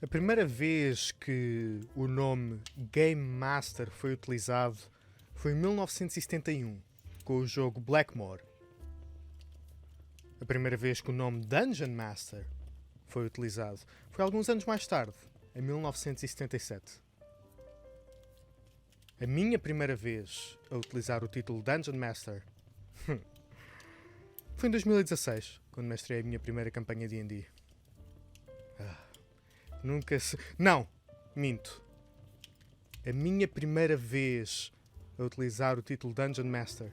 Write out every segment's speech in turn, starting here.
A primeira vez que o nome Game Master foi utilizado foi em 1971, com o jogo Blackmore. A primeira vez que o nome Dungeon Master foi utilizado foi alguns anos mais tarde, em 1977. A minha primeira vez a utilizar o título Dungeon Master foi em 2016, quando mestrei a minha primeira campanha de D&D. Nunca se... Não! Minto. A minha primeira vez a utilizar o título Dungeon Master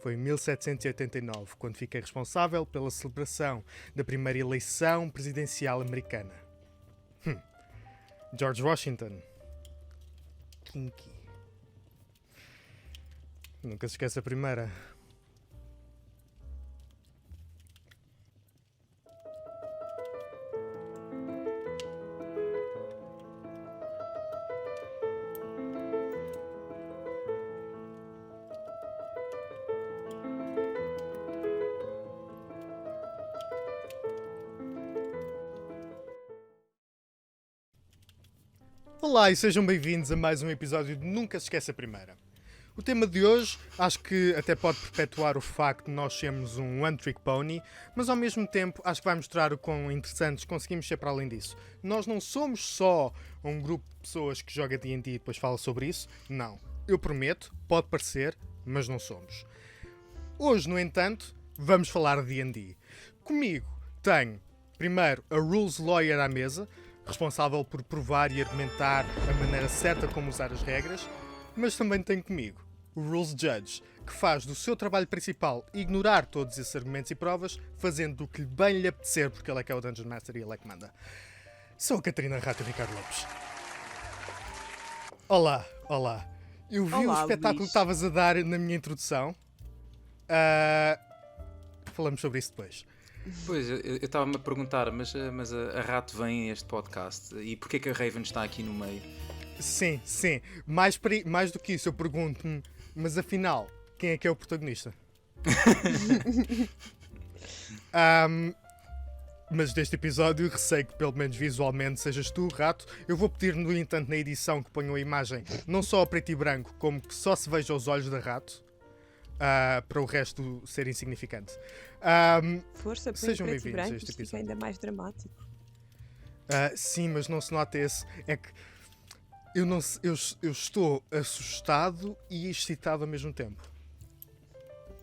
foi em 1789, quando fiquei responsável pela celebração da primeira eleição presidencial americana. George Washington. Kinky. Nunca se esquece a primeira. Olá e sejam bem-vindos a mais um episódio de Nunca Se Esquece a Primeira. O tema de hoje acho que até pode perpetuar o facto de nós sermos um one-trick pony, mas ao mesmo tempo acho que vai mostrar o quão interessantes conseguimos ser para além disso. Nós não somos só um grupo de pessoas que joga D&D e depois fala sobre isso, não. Eu prometo, pode parecer, mas não somos. Hoje, no entanto, vamos falar de D&D. Comigo tenho, primeiro, a Rules Lawyer à mesa, responsável por provar e argumentar a maneira certa como usar as regras, mas também tenho comigo o Rules Judge, que faz do seu trabalho principal ignorar todos esses argumentos e provas, fazendo o que bem lhe apetecer, porque ele é que é o Dungeon Master e ele é que manda. Sou a Catarina Rato e Ricardo Lopes. Olá, olá. Eu vi Olá, o espetáculo Luís. que estavas a dar na minha introdução. Falamos sobre isso depois. Pois, eu estava-me a perguntar, mas a Rato vem a este podcast e porquê que a Raven está aqui no meio? Sim, sim. Mais do que isso, eu pergunto-me, mas afinal, quem é que é o protagonista? Mas deste episódio, receio que pelo menos visualmente sejas tu, Rato. Eu vou pedir, no entanto, na edição que ponham a imagem, não só a preto e branco, como que só se veja os olhos da Rato, para o resto ser insignificante. Força, põe Sejam preto e bem-vindos branco, a este isto fica episódio. ainda mais dramático. Sim, mas não se nota esse. É que eu estou assustado e excitado ao mesmo tempo.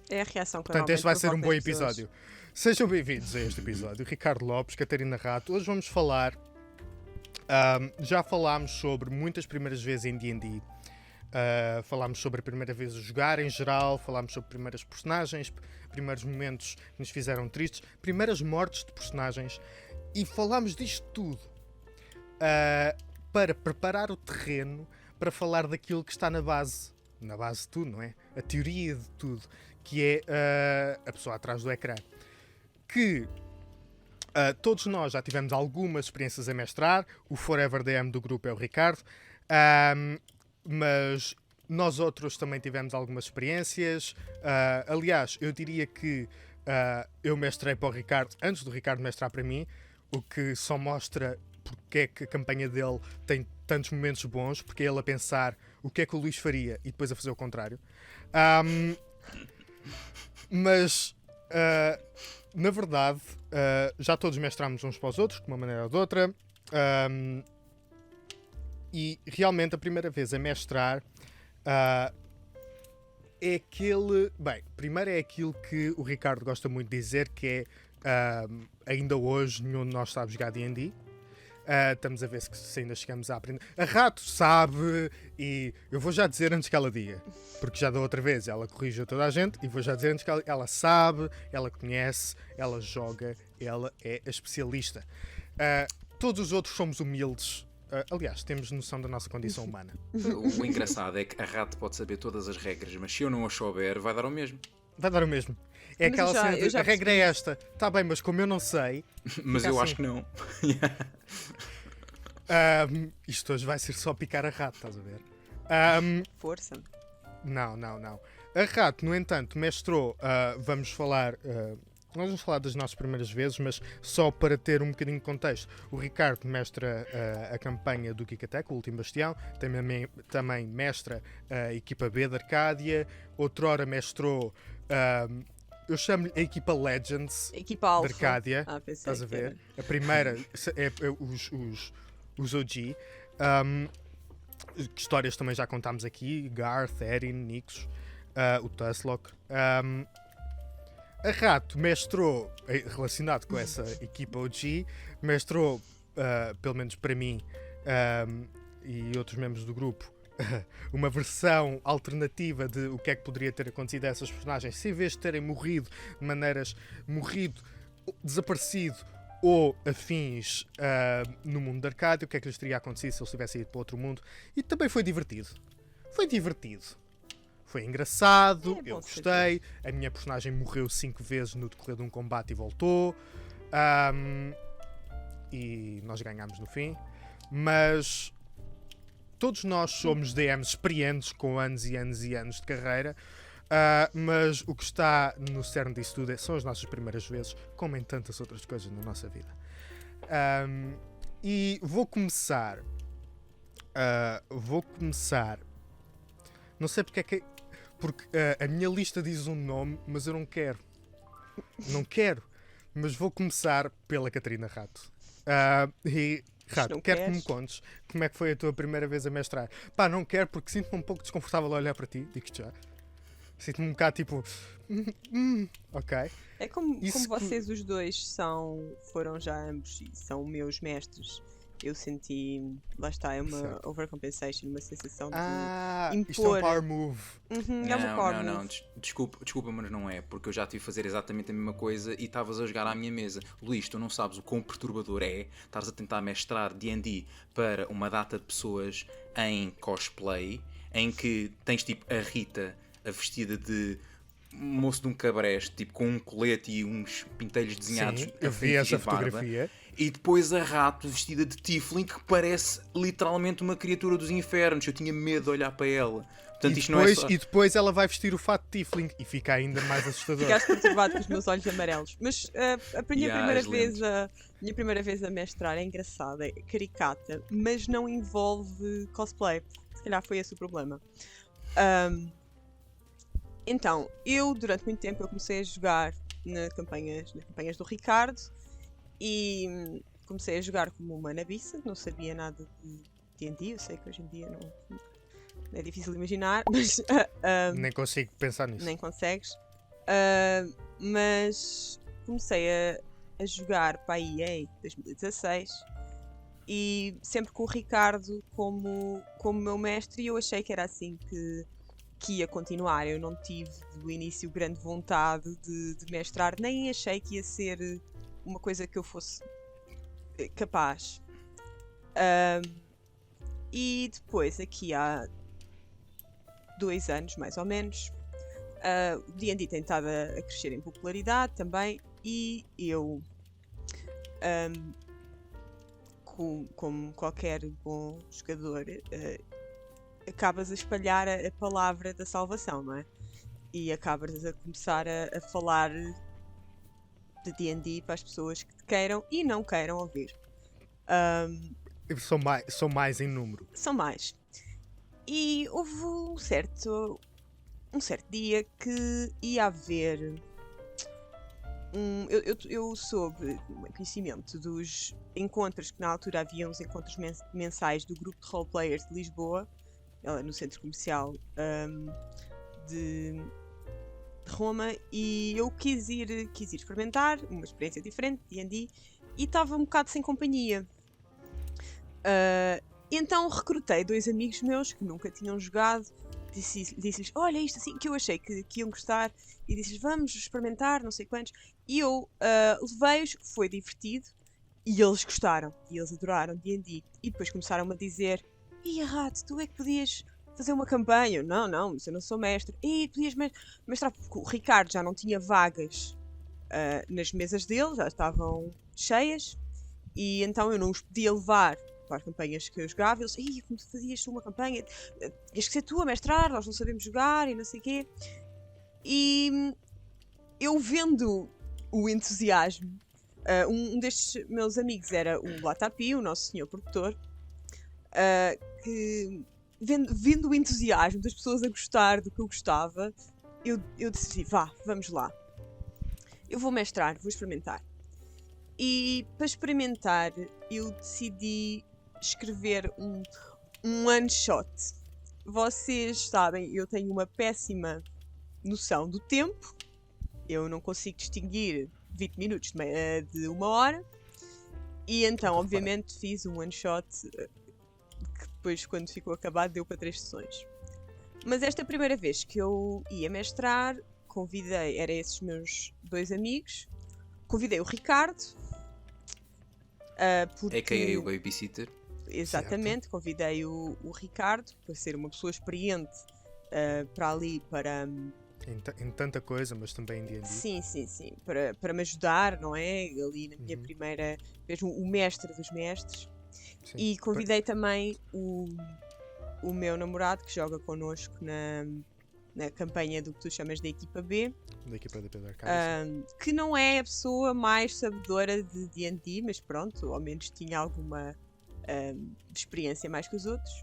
É a reação que Portanto, este vai ser um bom normalmente provoca as episódio. Sejam bem-vindos a este episódio. Ricardo Lopes, Catarina Rato. Hoje vamos falar... já falámos sobre muitas primeiras vezes em D&D. Falámos sobre a primeira vez a jogar em geral. Falámos sobre primeiras personagens, primeiros momentos que nos fizeram tristes, primeiras mortes de personagens. E falámos disto tudo para preparar o terreno para falar daquilo que está na base de tudo, não é? A teoria de tudo, que é a pessoa atrás do ecrã. Que todos nós já tivemos algumas experiências a mestrar. O Forever DM do grupo é o Ricardo, mas nós outros também tivemos algumas experiências. Aliás, eu diria que eu mestrei para o Ricardo antes do Ricardo mestrar para mim, o que só mostra porque é que a campanha dele tem tantos momentos bons, porque é ele a pensar o que é que o Luís faria e depois a fazer o contrário. Mas, na verdade, já todos mestramos uns para os outros, de uma maneira ou de outra. E realmente a primeira vez a mestrar é aquele... Bem, primeiro é aquilo que o Ricardo gosta muito de dizer, que é ainda hoje nenhum de nós sabe jogar D&D. Estamos a ver se ainda chegamos a aprender. A Rato sabe, e eu vou já dizer antes que ela diga, porque já da outra vez ela corrigiu toda a gente, e vou já dizer antes que ela sabe, ela conhece, ela joga, ela é a especialista. Todos os outros somos humildes. Aliás, temos noção da nossa condição humana. O engraçado é que a Rato pode saber todas as regras, mas se eu não a souber, vai dar ao mesmo. Vai dar o mesmo. É Mas aquela eu já- cena eu de, já a regra é percebi. esta. Está bem, mas como eu não sei... Mas fica eu assim. acho que não. Isto hoje vai ser só picar a Rato, estás a ver? Força. Não. A Rato, no entanto, mestrou, vamos falar nós vamos falar das nossas primeiras vezes, mas só para ter um bocadinho de contexto. O Ricardo mestra a campanha do Geek Attack, o Último Bastião, também mestra a equipa B da Arcádia, outrora mestrou, eu chamo-lhe a equipa Legends A equipa Alpha. da Arcádia, pensei estás a que ver? era. A primeira é os OG. Que histórias também já contámos aqui, Garth, Erin, Nixos, o Tuslock. A Rato mestrou, relacionado com essa equipa OG, mestrou, pelo menos para mim e outros membros do grupo, uma versão alternativa de o que é que poderia ter acontecido a essas personagens se em vez de terem morrido de maneiras desaparecido ou afins no mundo da Arcádia, o que é que lhes teria acontecido se eles tivessem ido para outro mundo. E também foi divertido. Foi engraçado, eu gostei. A minha personagem morreu 5 vezes no decorrer de um combate e voltou. E nós ganhámos no fim. Mas todos nós somos DMs experientes com anos e anos e anos de carreira. Mas o que está no cerne disso tudo são as nossas primeiras vezes, como em tantas outras coisas na nossa vida. E vou começar. Não sei porque é que. Porque a minha lista diz um nome, mas eu não quero. Não quero. Mas vou começar pela Catarina Rato. E Rato, quero que me contes como é que foi a tua primeira vez a mestrar. Pá, não quero porque sinto-me um pouco desconfortável a olhar para ti, digo-te já. Sinto-me um bocado tipo. Ok. É como vocês os dois foram já ambos e são meus mestres. Eu senti, lá está, é uma certo. Overcompensation, uma sensação de Isto é impor. um power move. É uma power não, move. desculpa, mas não é, porque eu já tive a fazer exatamente a mesma coisa e estavas a jogar à minha mesa. Luís, tu não sabes o quão perturbador é estares a tentar mestrar D&D para uma data de pessoas em cosplay, em que tens tipo a Rita, a vestida de moço de um cabresto, tipo com um colete e uns pintelhos desenhados. Sim, eu vi essa barba. fotografia. E depois a Rato vestida de Tiefling, que parece literalmente uma criatura dos infernos. Eu tinha medo de olhar para ela. Portanto, E depois ela vai vestir o fato de Tiefling e fica ainda mais assustador. Ficaste perturbado com os meus olhos amarelos. Mas a minha primeira vez a mestrar é engraçada, é caricata, mas não envolve cosplay. Se calhar foi esse o problema. Então, eu durante muito tempo eu comecei a jogar nas campanhas do Ricardo e comecei a jogar como uma nabiça, não sabia nada de D&D, eu sei que hoje em dia não é difícil de imaginar, mas nem consigo pensar nisso. nem consegues. Mas comecei a jogar para a EA em 2016 e sempre com o Ricardo como meu mestre, e eu achei que era assim que ia continuar. Eu não tive do início grande vontade de mestrar, nem achei que ia ser uma coisa que eu fosse capaz. E depois, aqui há 2 anos mais ou menos, o D&D tem estado a crescer em popularidade também, e eu, como qualquer bom jogador, acabas a espalhar a palavra da salvação, não é? E acabas a começar a falar de D&D para as pessoas que queiram e não queiram ouvir. São mais em número. São mais. E houve um certo dia que ia haver eu soube conhecimento dos encontros, que na altura havia uns encontros mensais do grupo de roleplayers de Lisboa, no centro comercial de Roma, e eu quis ir experimentar uma experiência diferente, D&D, e estava um bocado sem companhia. Então recrutei 2 amigos meus que nunca tinham jogado, disse-lhes, olha isto assim, que eu achei que iam gostar, e disse-lhes, vamos experimentar, não sei quantos, e eu levei-os, foi divertido, e eles gostaram, e eles adoraram D&D, e depois começaram-me a dizer, Rato, tu é que podias fazer uma campanha? Não, mas eu não sou mestre. Podias mestrar, porque o Ricardo já não tinha vagas nas mesas dele, já estavam cheias, e então eu não os podia levar para as campanhas que eu jogava. Eles, como tu fazias uma campanha? Tens que ser tu a mestrar, nós não sabemos jogar e não sei o quê. E eu vendo o entusiasmo. Um destes meus amigos era o Latapi, o nosso senhor produtor, que vendo o entusiasmo das pessoas a gostar do que eu gostava, eu decidi, vamos lá. Eu vou mestrar, vou experimentar. E para experimentar, eu decidi escrever um one shot. Vocês sabem, eu tenho uma péssima noção do tempo. Eu não consigo distinguir 20 minutos de 1 hora. E então, obviamente, fiz um one shot que depois, quando ficou acabado, deu para 3 sessões. Mas esta primeira vez que eu ia mestrar, era esses meus 2 amigos. Convidei o Ricardo. A.K.A. o babysitter. Exatamente, certo. convidei o Ricardo para ser uma pessoa experiente para ali, para... Em tanta coisa, mas também em D&D. Sim, para me ajudar, não é? Ali na minha primeira vez, o mestre dos mestres. Sim. E convidei também o meu namorado, que joga connosco na campanha do que tu chamas de equipa B, Da equipa da Pedro Arcade. que não é a pessoa mais sabedora de D&D, mas pronto, ao menos tinha alguma experiência mais que os outros.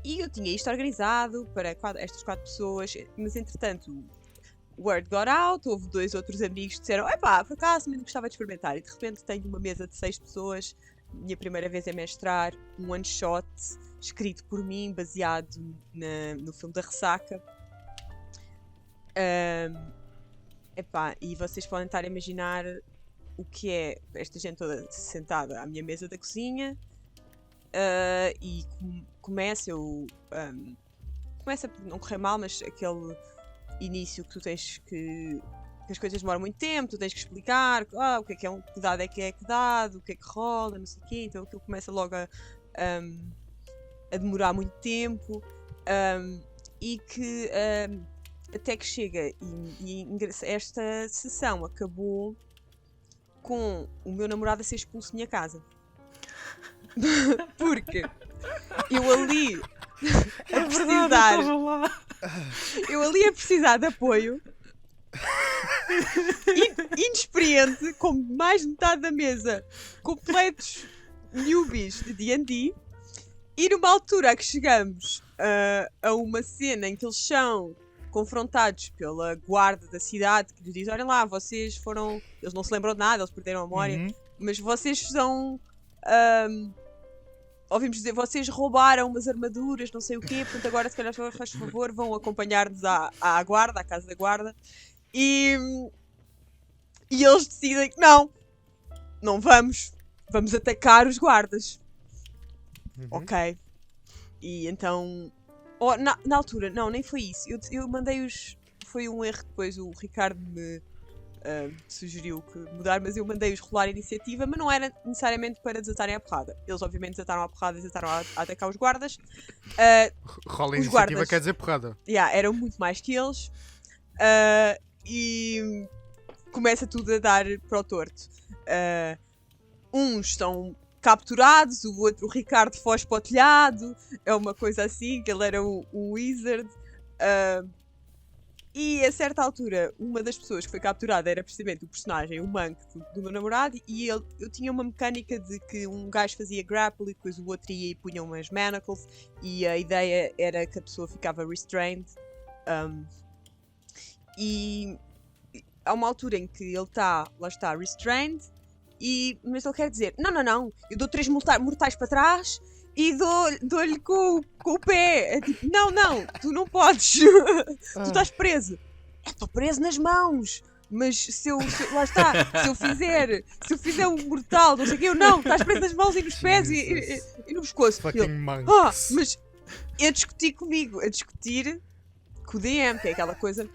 E eu tinha isto organizado para estas 4 pessoas, mas entretanto o word got out, houve 2 outros amigos que disseram, epá, por acaso também gostava de experimentar, e de repente tenho uma mesa de 6 pessoas, minha primeira vez a mestrar, um one shot escrito por mim, baseado no filme da Ressaca. Epá, e vocês podem estar a imaginar o que é esta gente toda sentada à minha mesa da cozinha, e começa por não correr mal, mas aquele início que tu tens que as coisas demoram muito tempo, tu tens que explicar o que é que dado é que dado, o que é que rola, não sei o quê, então aquilo começa logo a demorar muito tempo, e que até que chega e esta sessão acabou com o meu namorado a ser expulso da minha casa. Porque eu ali eu ali a precisar de apoio, inexperiente, com mais de metade da mesa completos newbies de D&D, e numa altura a que chegamos a uma cena em que eles são confrontados pela guarda da cidade, que lhes diz, olhem lá, vocês foram... Eles não se lembram de nada, eles perderam a memória, mas vocês são... ouvimos dizer, vocês roubaram umas armaduras, não sei o quê, portanto agora se calhar faz favor, vão acompanhar-nos à guarda, à casa da guarda, e eles decidem que não vamos atacar os guardas. Ok. E então, na altura, não, nem foi isso, eu mandei-os, foi um erro, depois o Ricardo me sugeriu que mudar, mas eu mandei-os rolar a iniciativa, mas não era necessariamente para desatarem a porrada. Eles obviamente desataram a porrada e desataram a atacar os guardas. Rola a os iniciativa guardas, quer dizer porrada. eram muito mais que eles, e começa tudo a dar para o torto. Uns estão capturados, o Ricardo foge para o telhado, é uma coisa assim, que ele era um wizard. E a certa altura, uma das pessoas que foi capturada era precisamente o personagem, o monk do meu namorado, e eu tinha uma mecânica de que um gajo fazia grapple e depois o outro ia e punha umas manacles, e a ideia era que a pessoa ficava restrained. E há uma altura em que ele está, lá está, restrained, mas ele quer dizer, não, eu dou 3 mortais para trás e dou-lhe com o pé. É tipo, não, tu não podes. Tu estás preso. Estou preso nas mãos. Mas lá está, se eu fizer um mortal, não sei o quê, não, estás preso nas mãos e nos pés e no pescoço. Mas a discutir comigo, a discutir com o DM, que é aquela coisa.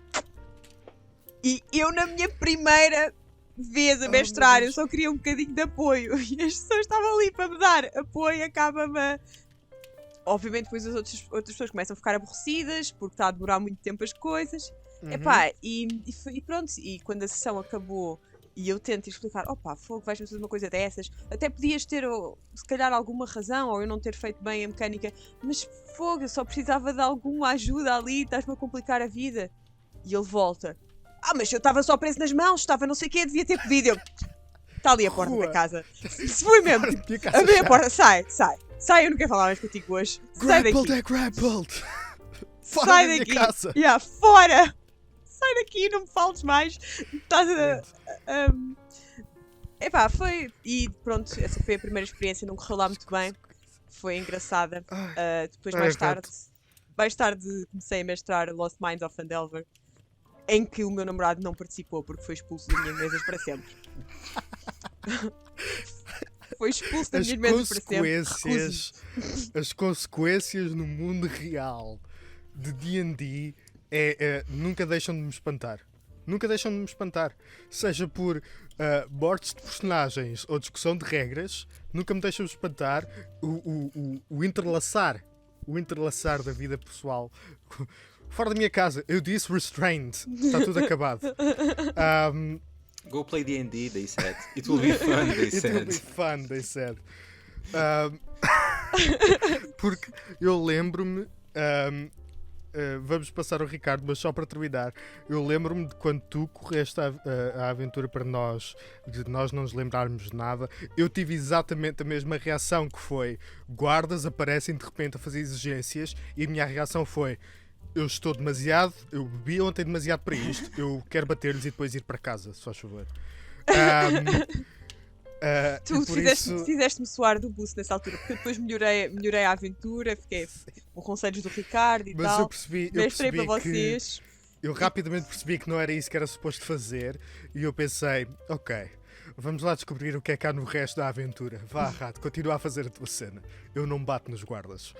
E eu, na minha primeira vez a mestrar, eu só queria um bocadinho de apoio, e as pessoas estavam ali para me dar apoio, acaba-me a... Obviamente depois as outras pessoas começam a ficar aborrecidas porque está a demorar muito tempo as coisas. Epá, e pronto, e quando a sessão acabou e eu tento explicar, fogo, vais-me fazer uma coisa dessas, até podias ter se calhar alguma razão, ou eu não ter feito bem a mecânica, mas fogo, eu só precisava de alguma ajuda ali, estás-me a complicar a vida. E ele volta, Mas eu estava só preso nas mãos, estava não sei o quê, devia ter pedido. Está ali a porta Rua. da casa. Se foi mesmo. Minha Tipo, casa abri a chata. porta, sai, eu não quero falar mais contigo hoje. Sai Grappled daqui. é grappled! Fora Sai da minha daqui. casa! Yeah, fora! Sai daqui, não me fales mais. Estás a. Epá, foi. E pronto, essa foi a primeira experiência, não correu lá muito bem. Foi engraçada. Depois, mais tarde, comecei a mestrar Lost Minds of Phandelver, em que o meu namorado não participou porque foi expulso das minhas mesas para sempre. Foi expulso das As minhas mesas para sempre. as consequências no mundo real de D&D nunca deixam de me espantar. Nunca deixam de me espantar. Seja por mortes de personagens ou discussão de regras, nunca me deixam de espantar o entrelaçar da vida pessoal. Fora da minha casa, eu disse restrained. Está tudo acabado. Go play D&D, they said. It will be fun, they It will said. be fun, they said. Porque eu lembro-me. Vamos passar ao Ricardo, mas só para terminar. Eu lembro-me de quando tu correste a aventura para nós, de nós não nos lembrarmos de nada. Eu tive exatamente a mesma reação, que foi: guardas aparecem de repente a fazer exigências, e a minha reação foi: eu bebi ontem demasiado para isto, eu quero bater-lhes e depois ir para casa, se faz favor. Tu E por isso- fizeste-me soar do buço nessa altura, porque eu depois melhorei a aventura, fiquei com conselhos do Ricardo e Mas tal. eu percebi Mestrei para que vocês. eu rapidamente percebi que não era isso que era suposto fazer, e eu pensei: ok, vamos lá descobrir o que é que há no resto da aventura. Vá, rato, continua a fazer a tua cena. Eu não bato nos guardas.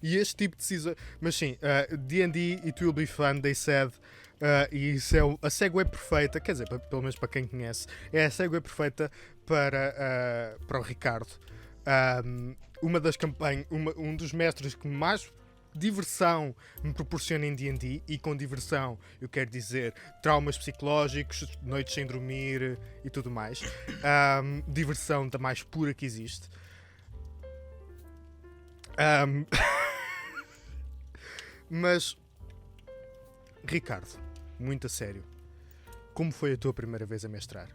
E este tipo de decisão. Mas sim, D&D, it will be fun, they said. E isso é a segue perfeita, quer dizer, pelo menos para quem conhece, é a segue perfeita para o Ricardo. Uma das campanhas, um dos mestres que mais diversão me proporciona em D&D, e com diversão eu quero dizer traumas psicológicos, noites sem dormir e tudo mais. Diversão da mais pura que existe. Mas, Ricardo, muito a sério, como foi a tua primeira vez a mestrar?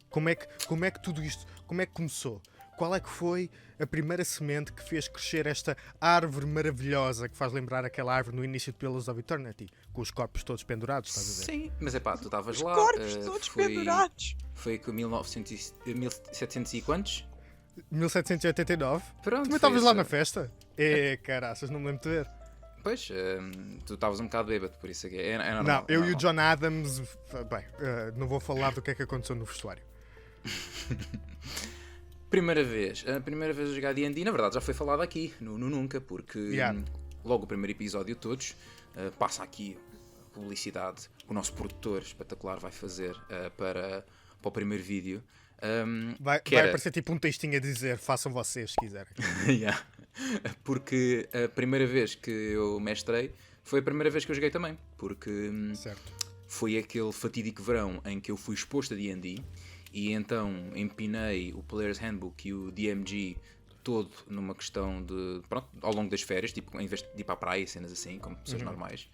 Como é que tudo isto, como é que começou? Qual é que foi a primeira semente que fez crescer esta árvore maravilhosa que faz lembrar aquela árvore no início de Pillars of Eternity, com os corpos todos pendurados, estás a ver? Sim, mas é pá, tu estavas Os lá. corpos todos pendurados. Foi com 1700 e quantos? 1789? Pronto, Também foi estavas lá essa. na festa? Caraças, não me lembro de ver. Pois, tu estavas um bocado bêbado, por isso é que é normal. Não, eu é e o normal. John Adams, bem, não vou falar do que é que aconteceu no vestuário. A primeira vez a jogar D&D, na verdade já foi falado aqui, no Nunca, porque Yeah. logo o primeiro episódio de todos, passa aqui a publicidade que o nosso produtor espetacular vai fazer para o primeiro vídeo. Vai que era- aparecer tipo um textinho a dizer: façam vocês se quiserem. Yeah. Porque a primeira vez que eu mestrei foi a primeira vez que eu joguei também, porque Certo. foi aquele fatídico verão em que eu fui exposto a D&D e então empinei o Player's Handbook e o DMG todo numa questão de, pronto, ao longo das férias, tipo, em vez de ir para a praia e cenas assim, como pessoas normais.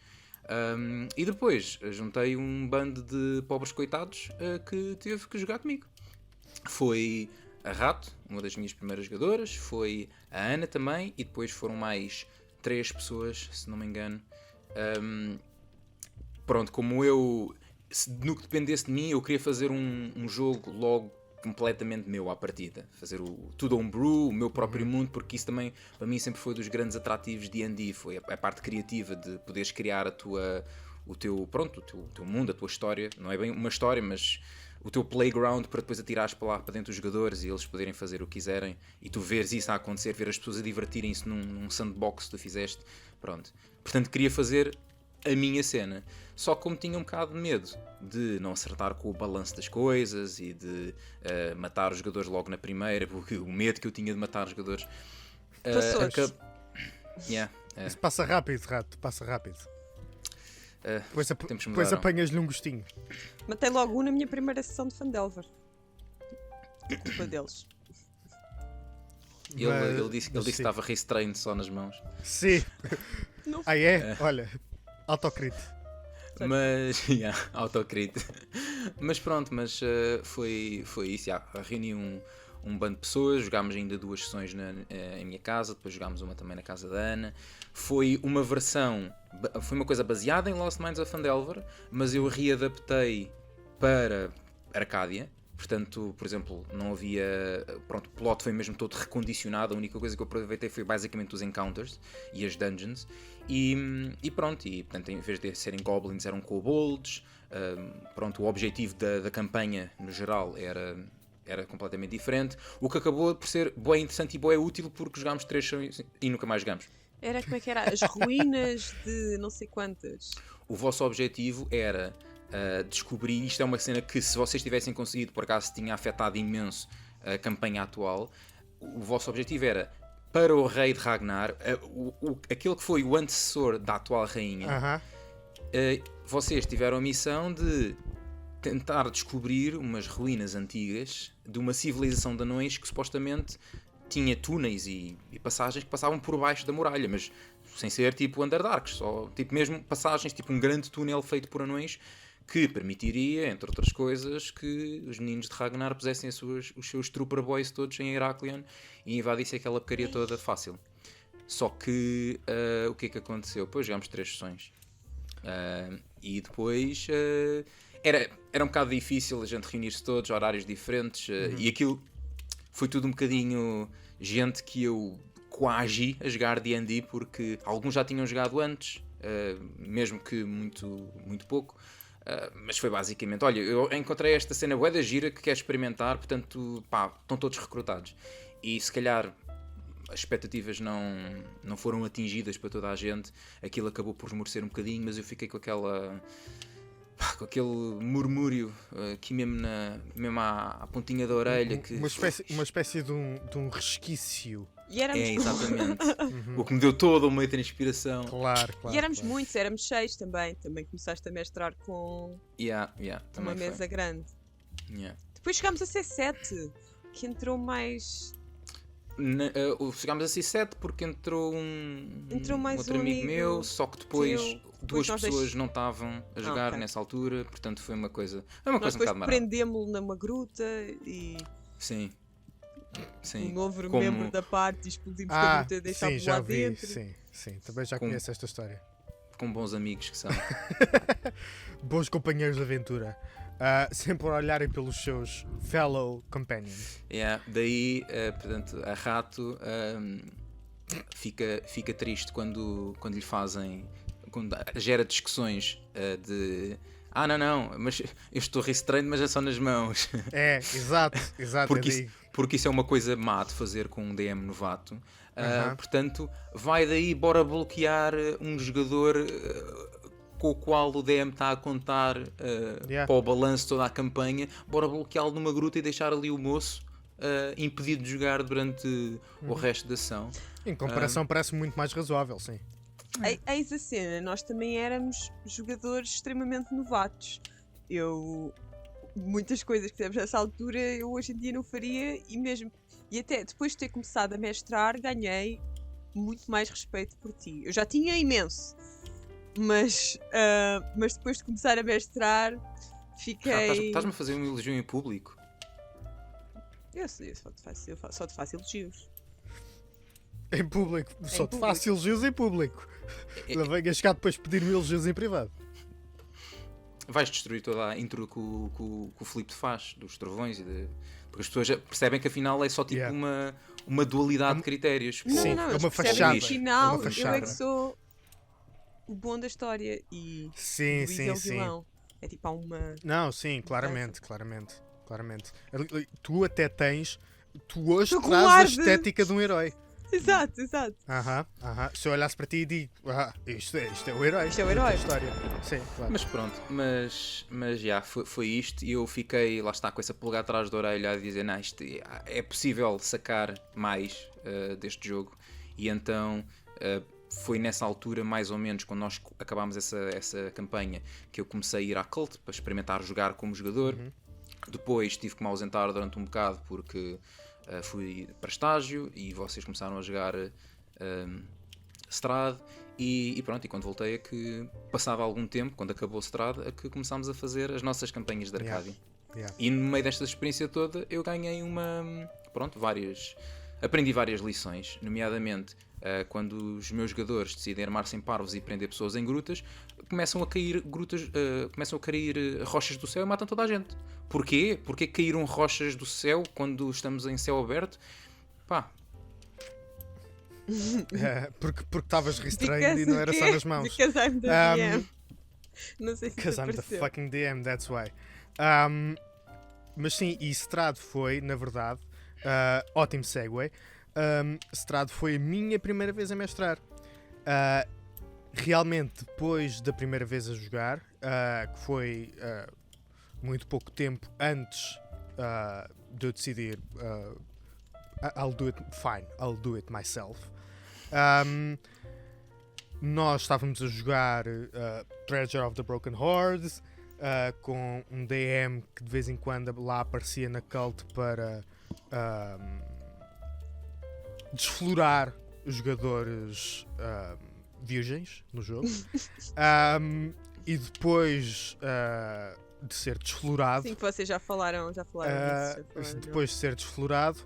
E depois juntei um bando de pobres coitados que teve que jogar comigo. Foi a Rato, uma das minhas primeiras jogadoras, foi a Ana também, e depois foram mais 3 pessoas, se não me engano. Pronto, como eu, no que dependesse de mim, eu queria fazer um jogo logo completamente meu à partida. Fazer tudo homebrew, o meu próprio mundo, porque isso também, para mim, sempre foi dos grandes atrativos de D&D. Foi a parte criativa de poderes criar o teu mundo, a tua história. Não é bem uma história, mas o teu playground para depois atirares para lá, para dentro dos jogadores e eles poderem fazer o que quiserem e tu veres isso a acontecer, ver as pessoas a divertirem-se num sandbox que tu fizeste. Pronto. Portanto, queria fazer a minha cena. Só que como tinha um bocado de medo de não acertar com o balanço das coisas e de matar os jogadores logo na primeira, porque o medo que eu tinha de matar os jogadores... Passou-te. Isso passa rápido, Rato, passa rápido. Depois tempos mudaram. apanhas-lhe um gostinho. Matei logo um na minha primeira sessão de Phandelver. Culpa deles. Ele disse que sim. estava restrained só nas mãos. Sim. Não. Ah, é? Olha, autocrit. Mas, autocrit. Mas pronto, foi isso. Reuni um bando de pessoas, jogámos ainda 2 sessões em minha casa, depois jogámos uma também na casa da Ana. Foi uma coisa baseada em Lost Mines of Phandelver, mas eu readaptei para Arcádia. Portanto, por exemplo, não havia... Pronto, o plot foi mesmo todo recondicionado. A única coisa que eu aproveitei foi basicamente os encounters e as dungeons. E pronto, portanto, em vez de serem goblins, eram kobolds. Pronto, o objetivo da campanha, no geral, era completamente diferente. O que acabou por ser bem interessante e bem útil, porque jogámos 3 sessões e nunca mais jogamos. Como é que era? As ruínas de não sei quantas. O vosso objetivo era... descobrir, isto é uma cena que, se vocês tivessem conseguido, por acaso tinha afetado imenso a campanha atual. O vosso objetivo era, para o rei de Ragnar, aquele que foi o antecessor da atual rainha, vocês tiveram a missão de tentar descobrir umas ruínas antigas de uma civilização de anões que supostamente tinha túneis e passagens que passavam por baixo da muralha, mas sem ser tipo Underdarks, só tipo mesmo passagens, tipo um grande túnel feito por anões, que permitiria, entre outras coisas, que os meninos de Ragnar pusessem os seus trooper boys todos em Heraklion e invadissem aquela porcaria toda fácil. Só que o que é que aconteceu? Depois jogámos 3 sessões. E depois era um bocado difícil a gente reunir-se todos, horários diferentes, e aquilo foi tudo um bocadinho gente que eu coagi a jogar D&D, porque alguns já tinham jogado antes, mesmo que muito, muito pouco. Mas foi basicamente, olha, eu encontrei esta cena bué da gira que quer experimentar, portanto, pá, estão todos recrutados. E se calhar as expectativas não foram atingidas para toda a gente, aquilo acabou por esmorecer um bocadinho, mas eu fiquei com aquele murmúrio aqui mesmo à pontinha da orelha. Uma espécie de um resquício. E éramos exatamente. O que me deu toda uma transpiração. Claro. E éramos muitos, éramos 6 também. Também começaste a mestrar com uma mesa grande. Depois chegámos a ser 7, que entrou mais... Chegámos a ser 7 porque entrou mais outro um amigo meu, só que depois 2 pessoas deixamos... não estavam a jogar nessa altura, portanto foi uma coisa nós um bocado marada. prendemos-lo numa gruta e... Sim. Um novo membro da parte, explodimos a gruta e deixámos lá dentro. Sim, também já conheço esta história. Com bons amigos que são. Bons companheiros de aventura. Sempre a olharem pelos seus fellow companions. Daí, portanto, a Rato fica triste quando lhe fazem, quando gera discussões de não, mas eu estou restrained, mas é só nas mãos. Exato. Porque isso é uma coisa má de fazer com um DM novato. Portanto, vai daí, bora bloquear um jogador com o qual o DM está a contar para o balanço toda a campanha, bora bloqueá-lo numa gruta e deixar ali o moço impedido de jogar durante o resto da sessão. Em comparação parece muito mais razoável, sim. Eis a cena, nós também éramos jogadores extremamente novatos. Muitas coisas que fizemos nessa altura eu hoje em dia não faria, e até depois de ter começado a mestrar ganhei muito mais respeito por ti. Eu já tinha imenso, mas depois de começar a mestrar fiquei... Estás-me a fazer um elogio em público? Eu só te faço elogios. Em público, só te faço elogios em público. Não venhas cá depois pedir-me elogios em privado. Vais destruir toda a intro que o Filipe faz, dos trovões, porque as pessoas já percebem que afinal é só tipo uma dualidade de critérios. Não, é uma fachada. Afinal, eu é que sou o bom da história e sim. o vilão. É tipo há uma... Não, sim, claramente. Tu até tens... Tu hoje traz a estética de um herói. Exato. Se eu olhasse para ti e digo, isto é o herói. Isto é o herói. História. Sim, claro. Mas pronto, foi isto, e eu fiquei, lá está, com essa pulga atrás da orelha a dizer, isto é possível sacar mais deste jogo, e então foi nessa altura, mais ou menos, quando nós acabámos essa campanha, que eu comecei a ir à Cult para experimentar jogar como jogador. Depois tive que me ausentar durante um bocado porque fui para estágio e vocês começaram a jogar Strahd, E pronto, e quando voltei é que passava algum tempo, quando acabou o Strad, é que começámos a fazer as nossas campanhas de Arcádia. Yeah. E no meio desta experiência toda eu ganhei aprendi várias lições, nomeadamente quando os meus jogadores decidem armar-se em parvos e prender pessoas em grutas, começam a cair rochas do céu e matam toda a gente. Porquê? Porquê caíram rochas do céu quando estamos em céu aberto? Pá, Porque estavas restrained e não era só nas mãos. Because I'm the Um, DM. Não sei se Because te I'm the pareceu. fucking DM, that's why. Mas sim, e Strad foi, na verdade, ótimo segue. Strad foi a minha primeira vez a mestrar. Realmente, depois da primeira vez a jogar, que foi muito pouco tempo antes de eu decidir I'll do it myself. Nós estávamos a jogar Treasure of the Broken Horde com um DM que de vez em quando lá aparecia na cult para desflorar os jogadores virgens no jogo. E depois de ser desflorado, Sim, que vocês já falaram disso. depois de ser desflorado,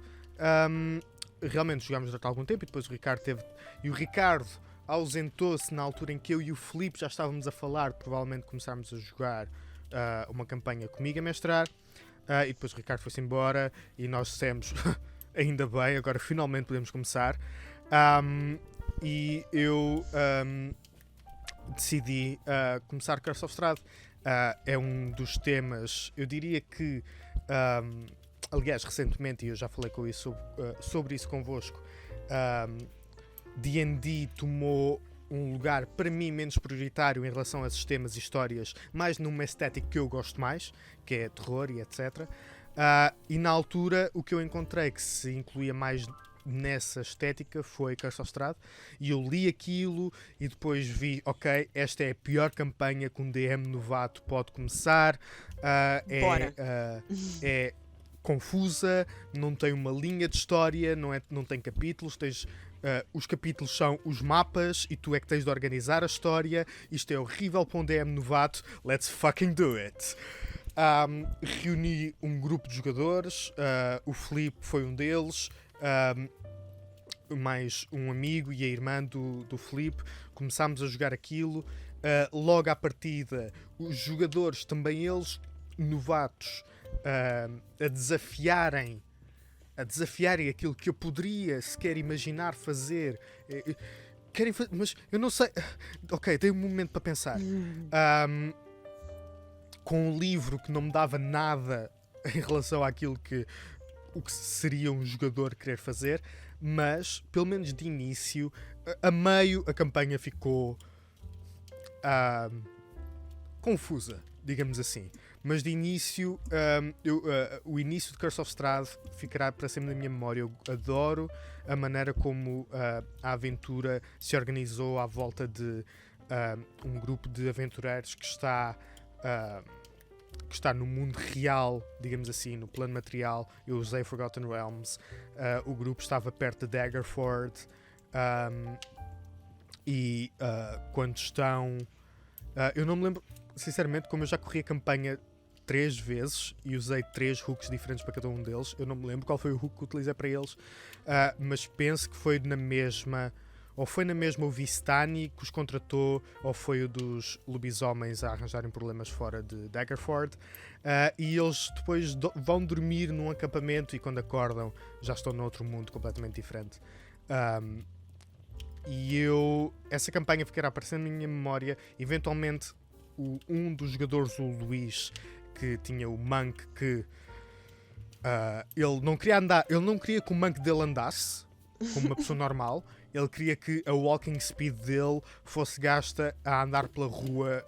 realmente jogámos durante algum tempo e depois o Ricardo teve. E o Ricardo ausentou-se na altura em que eu e o Filipe já estávamos a falar, provavelmente começámos a jogar uma campanha comigo a mestrar. E depois o Ricardo foi-se embora e nós dissemos ainda bem, agora finalmente podemos começar. E eu decidi começar Curse of Strahd. É um dos temas, eu diria que aliás, recentemente, e eu já falei sobre isso convosco, D&D tomou um lugar para mim menos prioritário em relação a sistemas e histórias, mais numa estética que eu gosto mais, que é terror e etc. E na altura o que eu encontrei que se incluía mais nessa estética foi Curse of Strahd, e eu li aquilo e depois vi, ok, esta é a pior campanha que um DM novato pode começar. É confusa, não tem uma linha de história, não tem capítulos, os capítulos são os mapas e tu é que tens de organizar a história. Isto é horrível para um DM novato, let's fucking do it. Reuni um grupo de jogadores, o Filipe foi um deles, mais um amigo e a irmã do Filipe. Começámos a jogar aquilo. Logo à partida, os jogadores, também eles novatos, a desafiarem aquilo que eu poderia sequer imaginar fazer. Mas eu não sei. Ok, dei um momento para pensar. Com um livro que não me dava nada em relação àquilo o que seria um jogador querer fazer, mas pelo menos de início, a meio a campanha ficou confusa, digamos assim. Mas de início, o início de Curse of Strahd ficará para sempre na minha memória. Eu adoro a maneira como a aventura se organizou à volta de um grupo de aventureiros que está no mundo real, digamos assim, no plano material. Eu usei Forgotten Realms. O grupo estava perto de Daggerford. Quando estão... eu não me lembro, sinceramente, como eu já corri a campanha 3 vezes e usei 3 hooks diferentes para cada um deles. Eu não me lembro qual foi o hook que utilizei para eles, mas penso que foi na mesma... Ou foi na mesma o Vistani que os contratou, ou foi o dos lobisomens a arranjarem problemas fora de Daggerford. E eles depois vão dormir num acampamento e quando acordam já estão noutro mundo completamente diferente. Essa campanha ficará aparecendo na minha memória. Eventualmente, um dos jogadores, o Luís, que tinha o Monk, que ele não queria andar, ele não queria que o Monk dele andasse como uma pessoa normal. Ele queria que a walking speed dele fosse gasta a andar pela rua,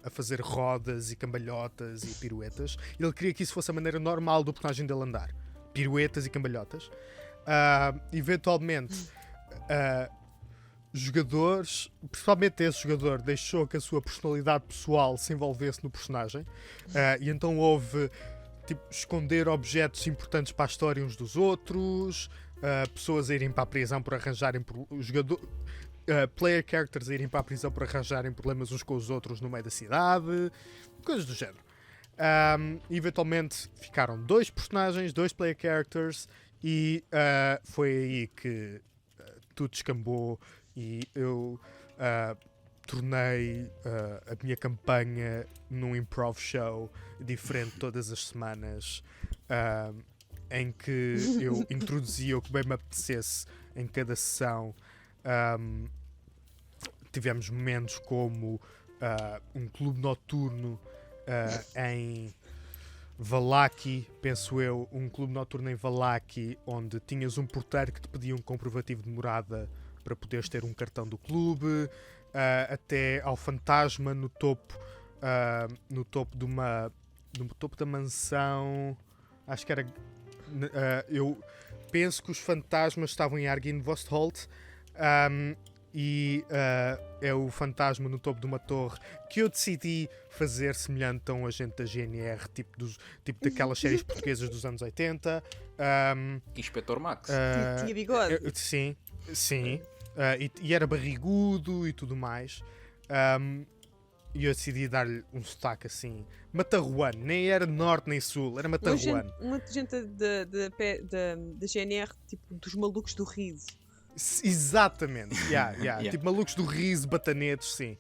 a fazer rodas e cambalhotas e piruetas. Ele queria que isso fosse a maneira normal do personagem dele andar. Piruetas e cambalhotas. Eventualmente, jogadores, principalmente esse jogador, deixou que a sua personalidade pessoal se envolvesse no personagem. E então houve esconder objetos importantes para a história uns dos outros. Pessoas a irem para a prisão por arranjarem o jogador. player characters a irem para a prisão por arranjarem problemas uns com os outros no meio da cidade, coisas do género. Eventualmente ficaram 2 personagens, 2 player characters, e foi aí que tudo descambou e eu tornei a minha campanha num improv show diferente todas as semanas, em que eu introduzia o que bem me apetecesse em cada sessão. Tivemos momentos como um clube noturno em Vallaki, penso eu, um clube noturno em Vallaki, onde tinhas um porteiro que te pedia um comprovativo de morada para poderes ter um cartão do clube, até ao fantasma no topo da mansão. Acho que era eu penso que os fantasmas estavam em Argynvostholt, e é o fantasma no topo de uma torre que eu decidi fazer semelhante a um agente da GNR, tipo daquelas séries portuguesas dos anos 80. Inspetor Max. Tinha bigode. Sim. E era barrigudo e tudo mais. E eu decidi dar-lhe um sotaque assim, matarruano, nem era norte nem sul, era matarruano. Muita gente da GNR, tipo, dos malucos do riso. Exatamente, yeah. Tipo malucos do riso, batanetes, sim.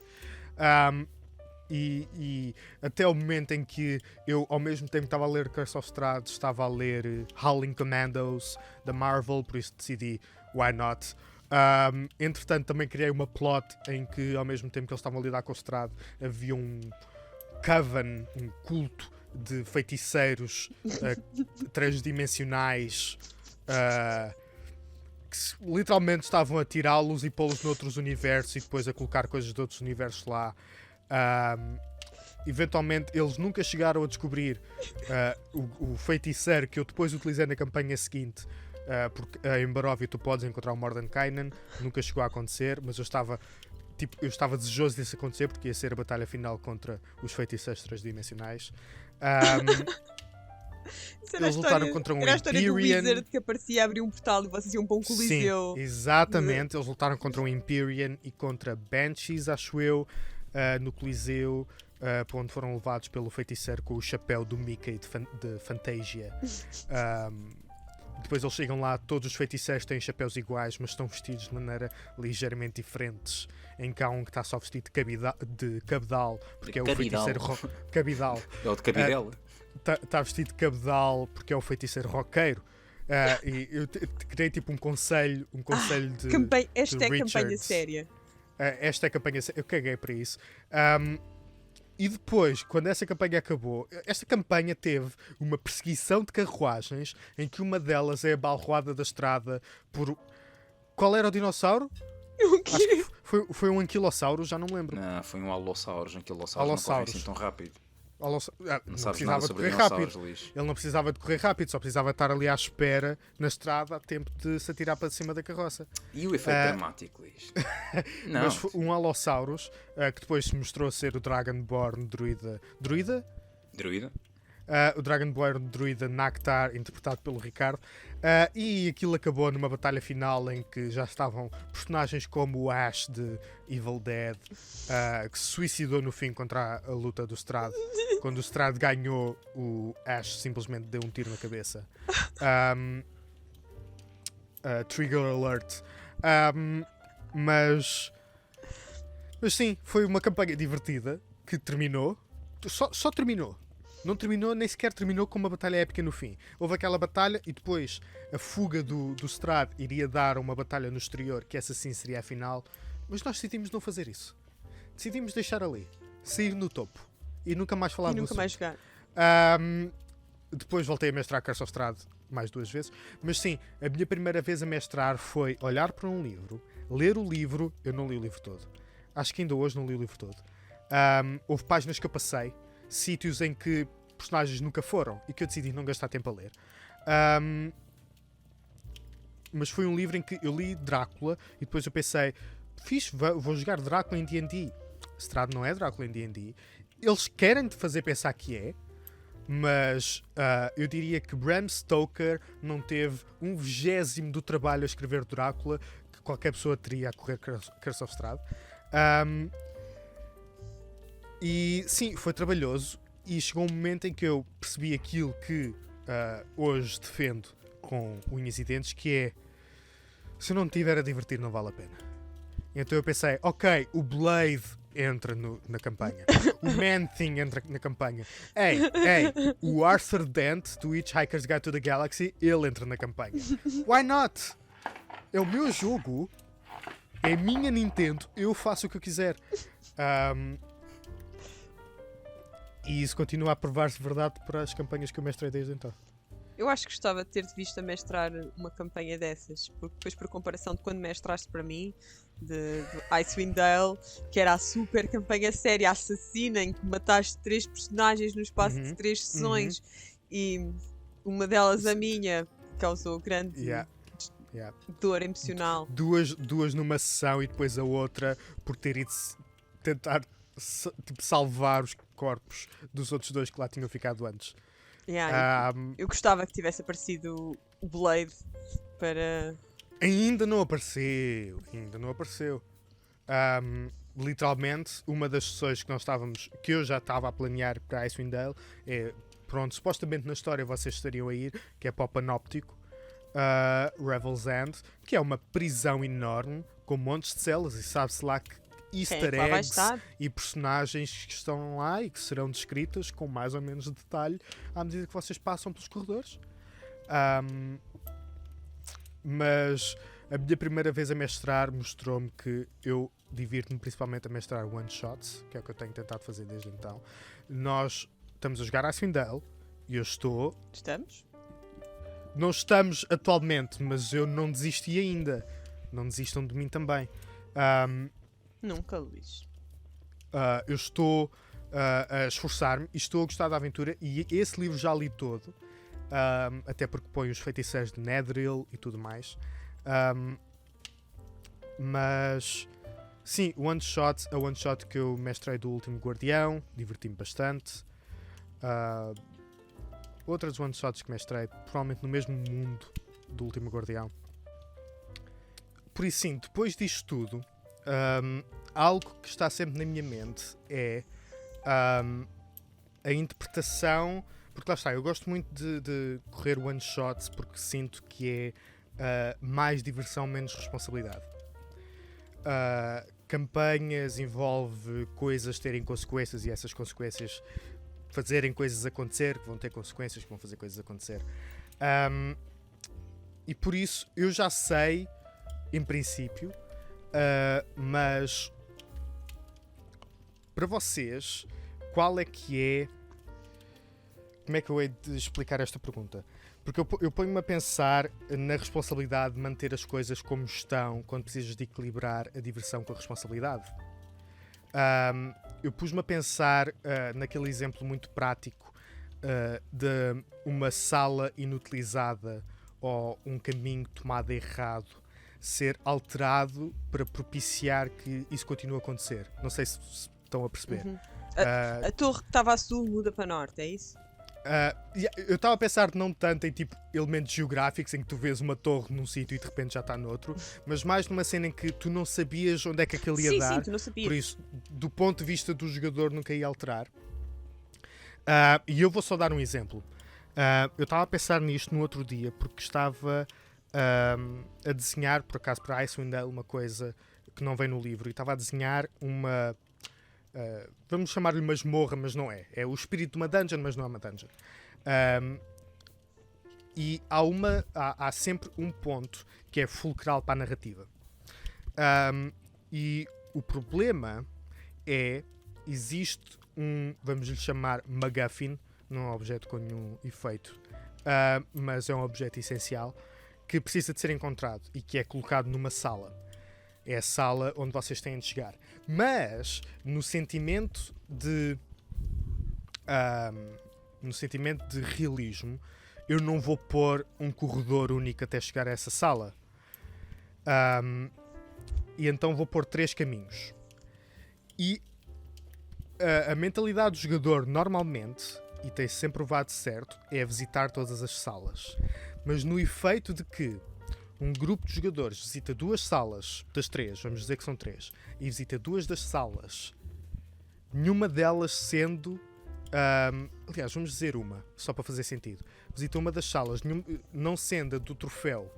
E até o momento em que eu, ao mesmo tempo, estava a ler Curse of Strahd, estava a ler Howling Commandos da Marvel, por isso decidi, why not? Entretanto, também criei uma plot em que, ao mesmo tempo que eles estavam a lidar com o Strahd, havia um coven, um culto de feiticeiros transdimensionais que literalmente estavam a tirá-los e pô-los noutros universos e depois a colocar coisas de outros universos lá. Eventualmente eles nunca chegaram a descobrir o feiticeiro que eu depois utilizei na campanha seguinte, porque em Barovia tu podes encontrar o Mordenkainen. Nunca chegou a acontecer, mas eu estava desejoso disso acontecer, porque ia ser a batalha final contra os feiticeiros transdimensionais. Eles lutaram contra um Era a história do Empyrean. Wizard que aparecia a abrir um portal e vocês iam para um coliseu. Sim, exatamente. Eles lutaram contra um Empyrean e contra Banshees, acho eu, no coliseu, para onde foram levados pelo feiticeiro com o chapéu do Mickey de Fantasia. Depois eles chegam lá, todos os feiticeiros têm chapéus iguais, mas estão vestidos de maneira ligeiramente diferentes. Em que há um que está só vestido de cabedal, porque é o feiticeiro cabidal. É o de cabidela. Está vestido de cabedal porque é o feiticeiro roqueiro. E eu criei tipo um conselho de Esta é de campanha Richards. séria. Esta é a campanha séria. Eu caguei para isso. E depois, quando essa campanha acabou, esta campanha teve uma perseguição de carruagens em que uma delas é abalroada da estrada por... Qual era o dinossauro? O Acho quê? que foi um anquilossauro, já não me lembro. Não, foi um Allosaurus. Anquilossauros não correm assim tão rápido. Não Não sabes precisava nada de sobre correr dinossauros, rápido. Luís. Ele não precisava de correr rápido, só precisava estar ali à espera na estrada a tempo de se atirar para cima da carroça. E o efeito dramático, Luís? Não. Mas foi um Allosaurus, que depois se mostrou ser o Dragonborn druida. Druida? Druida? O Dragonborn druida Naktar, interpretado pelo Ricardo. E aquilo acabou numa batalha final em que já estavam personagens como o Ash de Evil Dead, que se suicidou no fim contra a luta do Strahd. Quando o Strahd ganhou, o Ash simplesmente deu um tiro na cabeça. Trigger alert. Mas sim, foi uma campanha divertida que terminou. Só terminou. Não terminou, nem sequer terminou com uma batalha épica no fim. Houve aquela batalha e depois a fuga do Strahd iria dar uma batalha no exterior, que essa sim seria a final. Mas nós decidimos não fazer isso. Decidimos deixar ali, sair no topo e nunca mais falar E do nunca mais jogar. Depois voltei a mestrar Curse of Strahd mais 2 vezes. Mas sim, a minha primeira vez a mestrar foi olhar para um livro, ler o livro. Eu não li o livro todo. Acho que ainda hoje não li o livro todo. Houve páginas que eu passei, sítios em que personagens nunca foram e que eu decidi não gastar tempo a ler. Mas foi um livro em que eu li Drácula e depois eu pensei, vou jogar Drácula em D&D. Strahd não é Drácula em D&D. Eles querem te fazer pensar que é, mas eu diria que Bram Stoker não teve 1/20 do trabalho a escrever Drácula que qualquer pessoa teria a correr Curse of Strahd. E sim, foi trabalhoso e chegou um momento em que eu percebi aquilo que hoje defendo com unhas e dentes, que é: se eu não me tiver a divertir, não vale a pena. Então eu pensei, ok, o Blade entra na campanha, o Man-Thing entra na campanha, o Arthur Dent do Hitchhiker's Guide to the Galaxy, ele entra na campanha. Why not? É o meu jogo, é a minha Nintendo, eu faço o que eu quiser. E isso continua a provar-se verdade para as campanhas que eu mestrei desde então. Eu acho que gostava de ter-te visto a mestrar uma campanha dessas, porque depois, por comparação de quando mestraste para mim, de Icewind Dale, que era a super campanha séria assassina, em que mataste 3 personagens no espaço de 3 sessões, e uma delas, a minha, causou grande dor emocional. Duas numa sessão e depois a outra por ter ido tentar salvar os corpos dos outros 2 que lá tinham ficado antes. Eu gostava que tivesse aparecido o Blade para... Ainda não apareceu. Literalmente, uma das sessões que eu já estava a planear para Icewind Dale é, pronto, supostamente na história vocês estariam a ir, que é para o Panóptico, Revel's End, que é uma prisão enorme com montes de celas e sabe-se lá que easter eggs e personagens que estão lá e que serão descritas com mais ou menos detalhe à medida que vocês passam pelos corredores. Mas a minha primeira vez a mestrar mostrou-me que eu divirto-me principalmente a mestrar one-shots, que é o que eu tenho tentado fazer desde então. Nós estamos a jogar Icewind Dale e eu estou... Estamos? Não estamos atualmente, mas eu não desisti ainda. Não desistam de mim também. Nunca, Luís. Eu estou a esforçar-me e estou a gostar da aventura, e esse livro já li todo, até porque põe os feiticeiros de Netheril e tudo mais. Mas sim, a one shot que eu mestrei do Último Guardião, diverti-me bastante. Outras one shots que mestrei provavelmente no mesmo mundo do Último Guardião. Por isso sim, depois disto tudo, algo que está sempre na minha mente é a interpretação, porque lá está, eu gosto muito de correr one shots porque sinto que é mais diversão, menos responsabilidade. Campanhas envolve coisas terem consequências e essas consequências fazerem coisas acontecer, que vão ter consequências, que vão fazer coisas acontecer. E por isso eu já sei, em princípio, mas para vocês, qual é que é... Como é que eu hei de explicar esta pergunta? Porque eu ponho-me a pensar na responsabilidade de manter as coisas como estão quando precisas de equilibrar a diversão com a responsabilidade. Eu pus-me a pensar naquele exemplo muito prático de uma sala inutilizada ou um caminho tomado errado ser alterado para propiciar que isso continue a acontecer. Não sei se estão a perceber. A torre que estava a sul muda para norte, é isso? Eu estava a pensar não tanto em tipo elementos geográficos em que tu vês uma torre num sítio e de repente já está noutro, mas mais numa cena em que tu não sabias onde é que aquilo ia dar. Sim, tu não sabias. Por isso, do ponto de vista do jogador, nunca ia alterar. E eu vou só dar um exemplo. Eu estava a pensar nisto no outro dia porque estava a desenhar, por acaso, para Icewind Dale uma coisa que não vem no livro, e estava a desenhar uma... vamos chamar-lhe masmorra, mas não é. É o espírito de uma dungeon, mas não é uma dungeon. E há sempre um ponto que é fulcral para a narrativa. E o problema é, existe vamos lhe chamar MacGuffin, não é um objeto com nenhum efeito, mas é um objeto essencial que precisa de ser encontrado e que é colocado numa sala. É a sala onde vocês têm de chegar. Mas, no sentimento de realismo, eu não vou pôr um corredor único até chegar a essa sala. E então vou pôr 3 caminhos. E a mentalidade do jogador, normalmente, e tem sempre provado certo, é visitar todas as salas. Mas no efeito de que um grupo de jogadores visita 2 salas das 3, vamos dizer que são 3, e visita 2 das salas, nenhuma delas sendo... aliás, vamos dizer uma, só para fazer sentido. Visita uma das salas, não sendo a do troféu,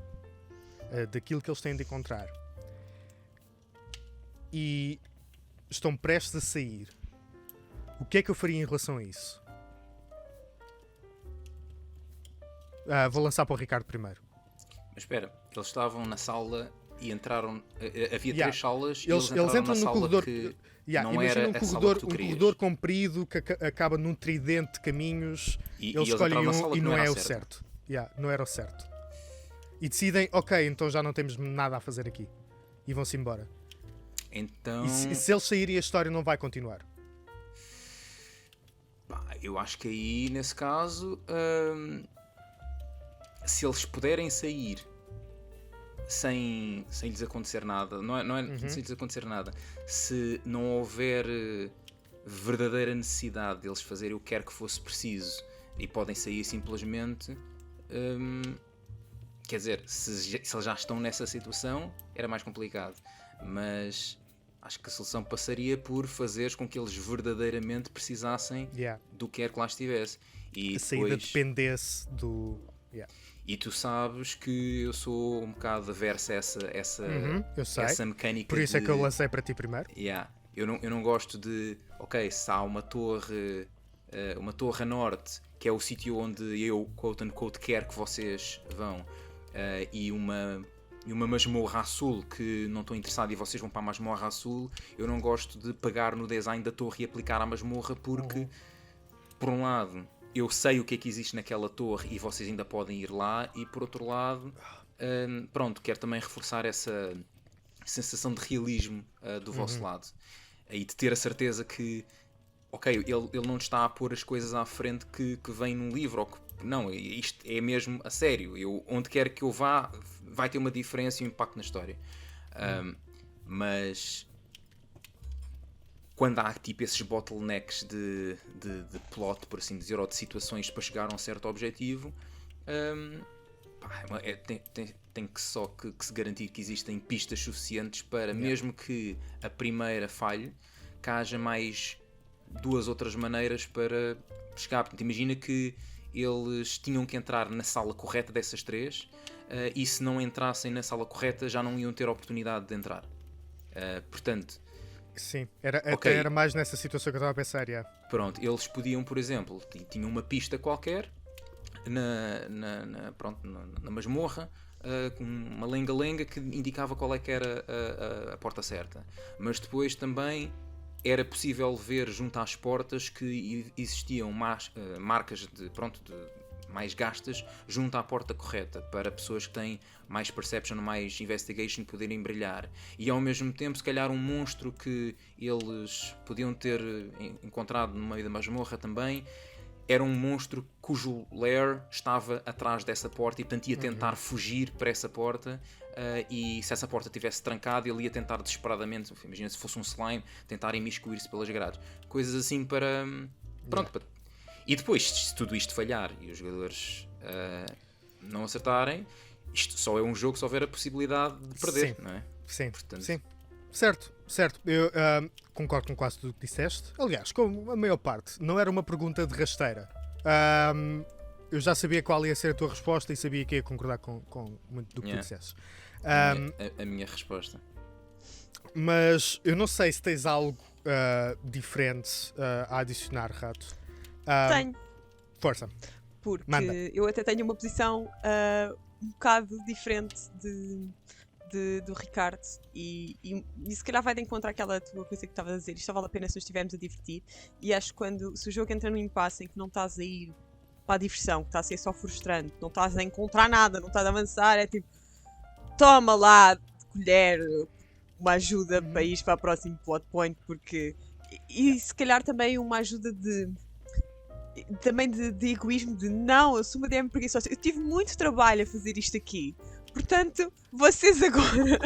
daquilo que eles têm de encontrar, e estão prestes a sair. O que é que eu faria em relação a isso? Vou lançar para o Ricardo primeiro. Mas espera, eles estavam na sala e entraram... Havia Yeah. 3 salas e Eles eles entram entraram na no sala corredor. que Yeah, não imagina era um a sala corredor, que tu um querias. corredor comprido que acaba num tridente de caminhos. E Eles eles escolhem entraram na um sala e que não era é a o certa. certo. Yeah, não era o certo. E decidem, ok, então já não temos nada a fazer aqui. E vão-se embora. Então, E se eles saírem, a história não vai continuar. pá, eu acho que aí, nesse caso, se eles puderem sair sem lhes acontecer nada, não é sem lhes acontecer nada, se não houver verdadeira necessidade deles fazerem o que quer que fosse preciso e podem sair simplesmente, quer dizer, se eles já estão nessa situação, era mais complicado, mas acho que a solução passaria por fazeres com que eles verdadeiramente precisassem Yeah. do que quer que lá estivesse. E A saída depois... dependesse do. Yeah. E tu sabes que eu sou um bocado averso a Eu sei. essa mecânica. Por isso é de... que eu lancei para ti primeiro. Yeah. Eu não gosto de... Ok, se há uma torre a norte, que é o sítio onde eu, quote unquote, quero que vocês vão, e uma masmorra a sul que não estou interessado e vocês vão para a masmorra a sul, eu não gosto de pegar no design da torre e aplicar à masmorra porque, por um lado, eu sei o que é que existe naquela torre e vocês ainda podem ir lá, e por outro lado, pronto, quero também reforçar essa sensação de realismo do vosso lado, e de ter a certeza que, ok, ele não está a pôr as coisas à frente que vem num livro, ou que, não, isto é mesmo a sério, onde quer que eu vá vai ter uma diferença e um impacto na história. Mas quando há tipo esses bottlenecks de plot, por assim dizer, ou de situações para chegar a um certo objetivo, tem que só que se garantir que existem pistas suficientes para, mesmo que a primeira falhe, que haja mais 2 outras maneiras para chegar. Portanto, imagina que eles tinham que entrar na sala correta dessas 3, e se não entrassem na sala correta já não iam ter a oportunidade de entrar. Portanto, Sim, era, Ok. até era mais nessa situação que eu estava a pensar. Yeah. pronto, eles podiam, por exemplo, tinham uma pista qualquer na masmorra, com uma lenga-lenga que indicava qual é que era a porta certa. Mas depois também era possível ver junto às portas que existiam marcas de mais gastas junto à porta correta, para pessoas que têm mais perception, mais investigation, poderem brilhar. E ao mesmo tempo, se calhar um monstro que eles podiam ter encontrado no meio da masmorra também, era um monstro cujo lair estava atrás dessa porta e, portanto, ia tentar fugir para essa porta, e se essa porta estivesse trancada, ele ia tentar desesperadamente, imagina se fosse um slime, tentar imiscuir-se pelas grades. Coisas assim para... Pronto, e depois, se tudo isto falhar e os jogadores não acertarem, isto só é um jogo se houver a possibilidade de perder, Sim. não é? Sim, Portanto- sim. Certo. Eu concordo com quase tudo que disseste. Aliás, com a maior parte. Não era uma pergunta de rasteira. Eu já sabia qual ia ser a tua resposta e sabia que ia concordar com muito do que tu Yeah. disseste. A minha resposta. Mas eu não sei se tens algo diferente a adicionar, Rato. Tenho, Força. porque Manda. eu até tenho uma posição um bocado diferente do Ricardo, e se calhar vai de encontro àquela tua coisa que estavas a dizer. Isto só vale a pena se nos estivermos a divertir, e acho que se o jogo entra num impasse em que não estás a ir para a diversão, que está a ser só frustrante, não estás a encontrar nada, não estás a avançar, é tipo, toma lá de colher uma ajuda para ir para o próximo plot point, porque e se calhar também uma ajuda de egoísmo, de não, eu sou uma DM preguiçosa, eu tive muito trabalho a fazer isto aqui, portanto, vocês agora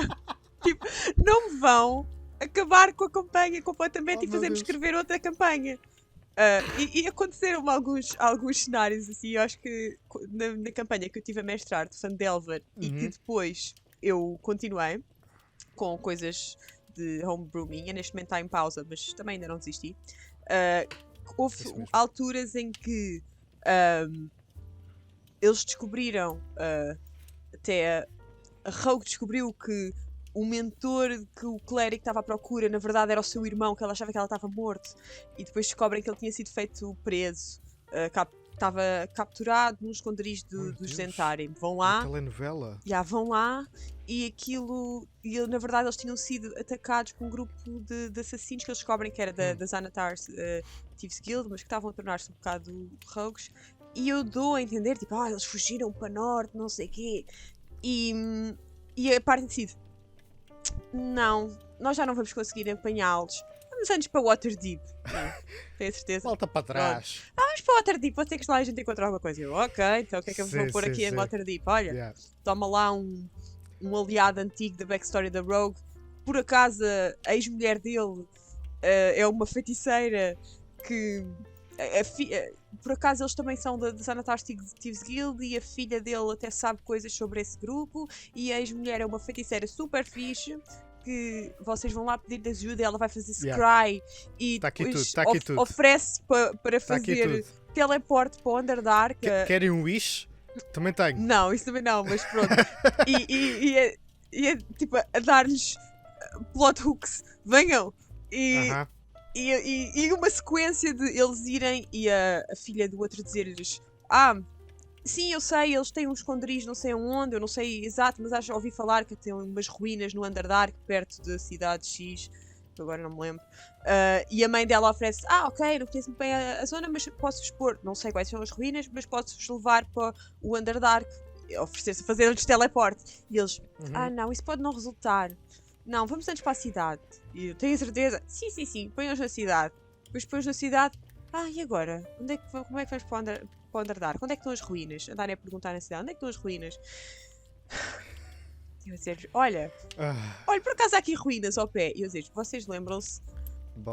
tipo, não vão acabar com a campanha completamente Oh, e meu fazer-me Deus. escrever outra campanha. E aconteceram-me alguns cenários assim, eu acho que na campanha que eu tive a mestrar de Fandelver e que depois eu continuei com coisas de homebrew minha, neste momento está em pausa, mas também ainda não desisti. Houve Isso mesmo. alturas em que eles descobriram, até a Rogue descobriu que o mentor que o clérigo estava à procura, na verdade era o seu irmão, que ela achava que ela estava morto, e depois descobrem que ele tinha sido feito preso, estava capturado num esconderijo Meu dos Deus. Zentari. Vão Uma lá, telenovela. vão lá, e aquilo, na verdade eles tinham sido atacados por um grupo de assassinos que eles descobrem que era da Xanatar Thieves Guild, mas que estavam a tornar-se um bocado rogues, e eu dou a entender, tipo, eles fugiram para norte, não sei o quê, e a parte decide, não, nós já não vamos conseguir apanhá-los. Vamos antes para Waterdeep. Não, tenho certeza. Volta para trás. Vamos para Waterdeep, pode ser que lá a gente encontre alguma coisa. Eu, ok, então o que é que eu vou Sim, pôr sim, aqui em sim. Waterdeep? Olha, Yeah. toma lá um aliado antigo da backstory da Rogue. Por acaso, a ex-mulher dele é uma feiticeira que... por acaso eles também são da Xanatar Thieves Guild e a filha dele até sabe coisas sobre esse grupo, e a ex-mulher é uma feiticeira super fixe que vocês vão lá pedir ajuda, ela vai fazer scry e Tá aqui depois tudo, tá aqui tudo. oferece para Tá aqui fazer tudo. teleporte para o Underdark. Querem um wish? Também tenho. Não, isso também não, mas pronto. e é tipo a dar-lhes plot hooks, venham! Aham. E uma sequência de eles irem e a filha do outro dizer-lhes: sim, eu sei, eles têm uns esconderijos não sei onde, eu não sei exato, mas ouvi falar que tem umas ruínas no Underdark perto da cidade X, que agora não me lembro. E a mãe dela oferece: ok, não conheço bem a zona, mas posso-vos pôr, não sei quais são as ruínas, mas posso-vos levar para o Underdark, oferecer-se a fazer-lhes teleporte. E eles: não, isso pode não resultar. Não, vamos antes para a cidade. E eu tenho certeza. Sim, põe-os na cidade. Depois põe-os na cidade. E agora? Como é que vamos para o Underdark? Onde é que estão as ruínas? Andarem a perguntar na cidade. Onde é que estão as ruínas? E eu dizer, olha, por acaso há aqui ruínas ao pé. E eu dizer, vocês lembram-se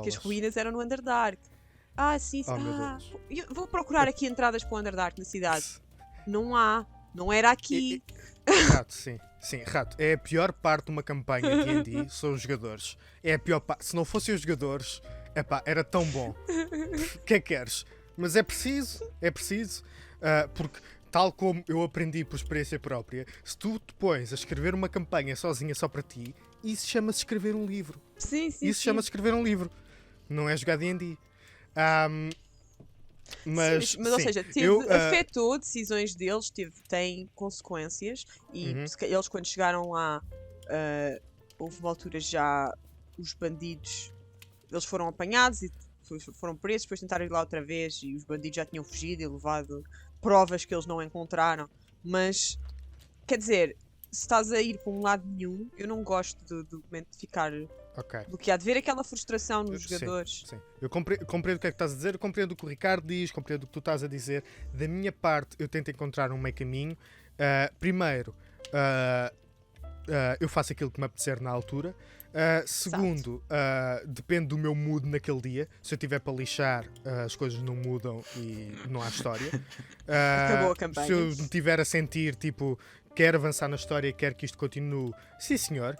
que as ruínas eram no Underdark? Sim. Oh, meu Deus. Eu vou procurar aqui entradas para o Underdark na cidade. Não há. Não era aqui. Rato, sim. Sim, Rato, é a pior parte de uma campanha de D&D, são os jogadores. É a pior parte. Se não fossem os jogadores, era tão bom. O que é que queres? Mas é preciso, porque tal como eu aprendi por experiência própria, se tu te pões a escrever uma campanha sozinha só para ti, isso chama-se escrever um livro. Sim. Isso chama-se escrever um livro. Não é jogar D&D. Mas ou seja, afetou decisões deles, tem consequências, e eles quando chegaram lá, houve uma altura já os bandidos, eles foram apanhados e foram presos, depois tentaram ir lá outra vez e os bandidos já tinham fugido e levado provas que eles não encontraram. Mas, quer dizer, se estás a ir para um lado nenhum, eu não gosto do momento de ficar bloqueado, ver aquela frustração nos jogadores. Sim. Eu compreendo o que é que estás a dizer, eu compreendo o que o Ricardo diz, compreendo o que tu estás a dizer. Da minha parte, eu tento encontrar um meio caminho. Primeiro, eu faço aquilo que me apetecer na altura. Segundo, depende do meu mood naquele dia. Se eu estiver para lixar, as coisas não mudam e não há história. Acabou a campanha. Se eu me estiver a sentir, tipo, quero avançar na história, quero que isto continue, sim senhor,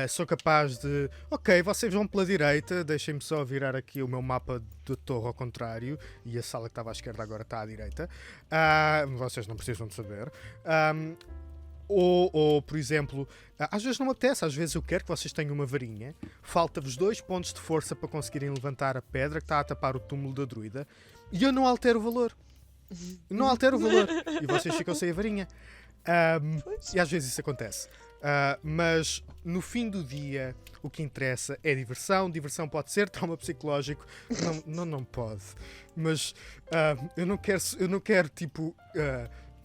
sou capaz de, ok, vocês vão pela direita, deixem-me só virar aqui o meu mapa de torre ao contrário, e a sala que estava à esquerda agora está à direita, vocês não precisam de saber. Ou, por exemplo, às vezes não me apetece, às vezes eu quero que vocês tenham uma varinha, falta-vos 2 pontos de força para conseguirem levantar a pedra que está a tapar o túmulo da druida, e eu não altero o valor. E vocês ficam sem a varinha. E às vezes isso acontece. Mas no fim do dia o que interessa é diversão. Diversão pode ser trauma psicológico. Não pode. Mas eu não quero tipo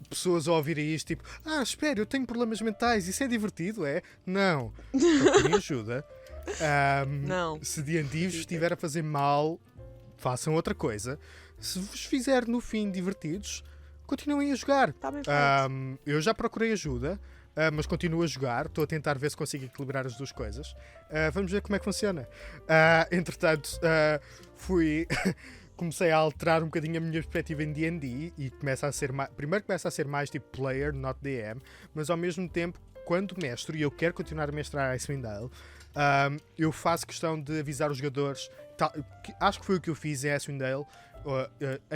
pessoas a ouvirem isto tipo, espera, eu tenho problemas mentais, isso é divertido, é? Não. Procurem ajuda. Não. Se D&D vos estiver a fazer mal, façam outra coisa. Se vos fizer no fim divertidos, continuem a jogar. Tá bem feito. Eu já procurei ajuda, mas continuo a jogar. Estou a tentar ver se consigo equilibrar as duas coisas. Vamos ver como é que funciona. Entretanto, fui comecei a alterar um bocadinho a minha perspectiva em D&D e começa a ser mais, primeiro começa a ser mais tipo player, not DM, mas ao mesmo tempo, quando mestro, e eu quero continuar a mestrar Icewind Dale, eu faço questão de avisar os jogadores, acho que foi o que eu fiz em Icewind Dale,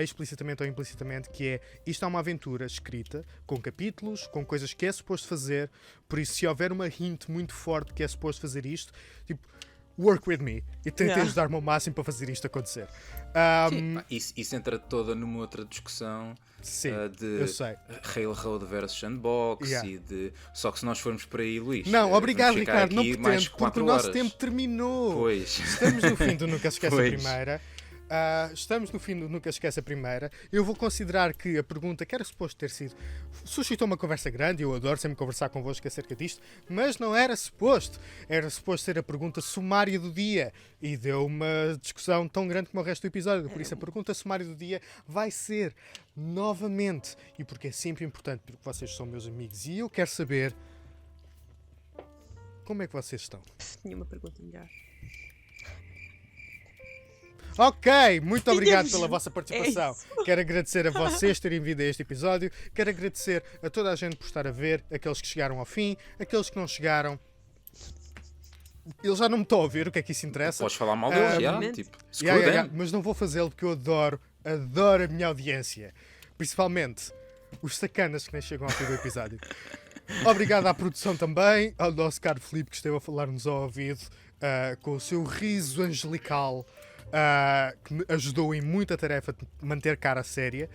explicitamente ou implicitamente, que é, isto é uma aventura escrita, com capítulos, com coisas que é suposto fazer, por isso se houver uma hint muito forte que é suposto fazer isto, tipo, work with me e tentei ajudar-me ao máximo para fazer isto acontecer. Isso entra toda numa outra discussão. Sim, de eu sei. Railroad versus Sandbox e de... Só que se nós formos por aí, Luís, não, obrigado Ricardo, não mais pretendo, porque o nosso tempo terminou. Pois. Estamos no fim do Nunca Se Esquece a Pois. Primeira. Estamos no fim do Nunca Se Esquece a Primeira. Eu vou considerar que a pergunta que era suposto ter sido suscitou uma conversa grande. Eu adoro sempre conversar convosco acerca disto, mas não era suposto. Era suposto ser a pergunta sumária do dia e deu uma discussão tão grande como o resto do episódio. Por isso a pergunta sumária do dia vai ser novamente, e porque é sempre importante, porque vocês são meus amigos e eu quero saber como é que vocês estão. Tinha uma pergunta melhor. Ok, muito obrigado Tínhamos- pela vossa participação. isso. Quero agradecer a vocês terem vindo a este episódio. Quero agradecer a toda a gente por estar a ver, aqueles que chegaram ao fim, aqueles que não chegaram. Eles já não me estão a ouvir, o que é que isso interessa? Podes falar mal deles, já, Obviamente. tipo, screw them. Mas não vou fazê-lo porque eu adoro a minha audiência. Principalmente os sacanas que nem chegam ao fim do episódio. Obrigado à produção também, ao nosso caro Filipe que esteve a falar-nos ao ouvido com o seu riso angelical. Que me ajudou em muita tarefa de manter cara séria.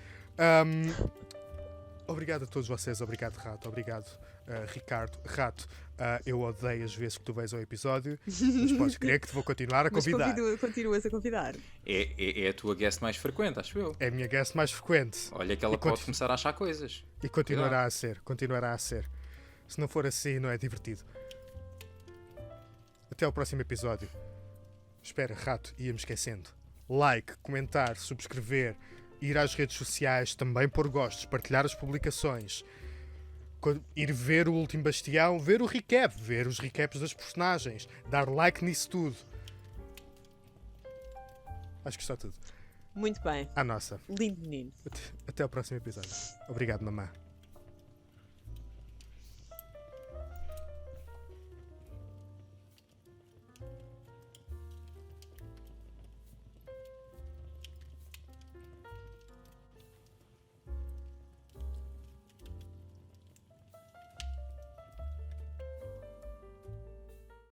Obrigado a todos vocês, obrigado Rato, obrigado Ricardo. Rato, eu odeio as vezes que tu vais ao episódio, mas podes crer que te vou continuar a Mas convidar. continuas a convidar. É a tua guest mais frequente, acho eu. É a minha guest mais frequente Olha que ela E pode começar a achar coisas. e continuará a ser, continuará a ser. Se não for assim, não é divertido. Até ao próximo episódio. Espera, Rato, ia-me esquecendo. Like, comentar, subscrever, ir às redes sociais, também pôr gostos, partilhar as publicações, ir ver o Último Bastião, ver o recap, ver os recaps das personagens, dar like nisso tudo. Acho que está tudo. Muito bem. À nossa. Lindo menino. Até ao próximo episódio. Obrigado, mamã.